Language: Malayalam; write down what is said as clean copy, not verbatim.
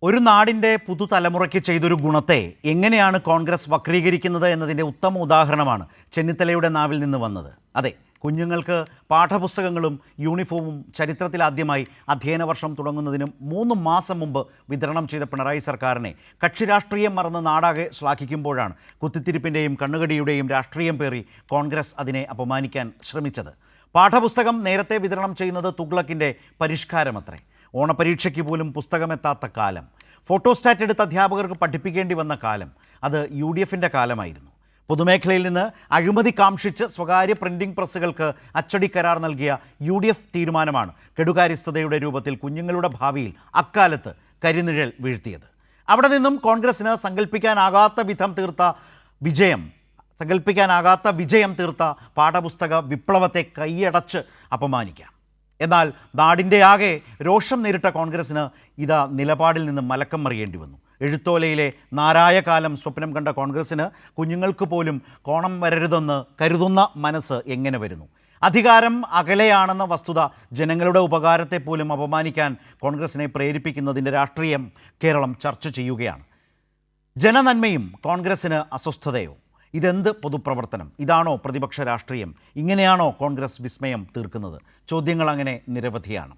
ഒരു നാടിൻ്റെ പുതുതലമുറയ്ക്ക് ചെയ്തൊരു ഗുണത്തെ എങ്ങനെയാണ് കോൺഗ്രസ് വക്രീകരിക്കുന്നത് എന്നതിൻ്റെ ഉത്തമ ഉദാഹരണമാണ് ചെന്നിത്തലയുടെ നാവിൽ നിന്ന് വന്നത്. അതെ, കുഞ്ഞുങ്ങൾക്ക് പാഠപുസ്തകങ്ങളും യൂണിഫോമും ചരിത്രത്തിലാദ്യമായി അധ്യയന വർഷം തുടങ്ങുന്നതിനും 3 മാസം മുമ്പ് വിതരണം ചെയ്ത പിണറായി സർക്കാരിനെ കക്ഷി രാഷ്ട്രീയം മറന്ന് നാടാകെ ശ്ലാഘിക്കുമ്പോഴാണ് കുത്തിത്തിരിപ്പിൻ്റെയും കണ്ണുകടിയുടെയും രാഷ്ട്രീയം പേറി കോൺഗ്രസ് അതിനെ അപമാനിക്കാൻ ശ്രമിച്ചത്. പാഠപുസ്തകം നേരത്തെ വിതരണം ചെയ്യുന്നത് തുഗ്ലക്കിൻ്റെ പരിഷ്കാരമത്രേ. ഓണപരീക്ഷയ്ക്ക് പോലും പുസ്തകമെത്താത്ത കാലം, ഫോട്ടോസ്റ്റാറ്റ് എടുത്ത് അധ്യാപകർക്ക് പഠിപ്പിക്കേണ്ടി വന്ന കാലം, അത് UDFൻ്റെ കാലമായിരുന്നു. പൊതുമേഖലയിൽ നിന്ന് അഴിമതി കാംക്ഷിച്ച് സ്വകാര്യ പ്രിൻറ്റിംഗ് പ്രസ്സുകൾക്ക് അച്ചടി കരാർ നൽകിയ UDF തീരുമാനമാണ് കെടുകാര്യസ്ഥതയുടെ രൂപത്തിൽ കുഞ്ഞുങ്ങളുടെ ഭാവിയിൽ അക്കാലത്ത് കരിനിഴൽ വീഴ്ത്തിയത്. അവിടെ നിന്നും കോൺഗ്രസിന് സങ്കല്പിക്കാനാകാത്ത വിജയം തീർത്ത പാഠപുസ്തക വിപ്ലവത്തെ കൈയടച്ച് അപമാനിക്കാം. എന്നാൽ നാടിൻ്റെ ആകെ രോഷം നേരിട്ട കോൺഗ്രസിന് ഇതാ നിലപാടിൽ നിന്ന് മലക്കം മറിയേണ്ടി വന്നു. എഴുത്തോലയിലെ നാരായ കാലം സ്വപ്നം കണ്ട കോൺഗ്രസിന് കുഞ്ഞുങ്ങൾക്ക് പോലും കോണം വരരുതെന്ന് കരുതുന്ന മനസ്സ് എങ്ങനെ വരുന്നു? അധികാരം അകലെയാണെന്ന വസ്തുത ജനങ്ങളുടെ ഉപകാരത്തെ പോലും അപമാനിക്കാൻ കോൺഗ്രസിനെ പ്രേരിപ്പിക്കുന്നതിൻ്റെ രാഷ്ട്രീയം കേരളം ചർച്ച ചെയ്യുകയാണ്. ജനനന്മയും കോൺഗ്രസിന് അസ്വസ്ഥതയോ? ഇതെന്ത് പൊതുപ്രവർത്തനം? ഇതാണോ പ്രതിപക്ഷ രാഷ്ട്രീയം? ഇങ്ങനെയാണോ കോൺഗ്രസ് വിസ്മയം തീർക്കുന്നത്? ചോദ്യങ്ങൾ അങ്ങനെ നിരവധിയാണ്.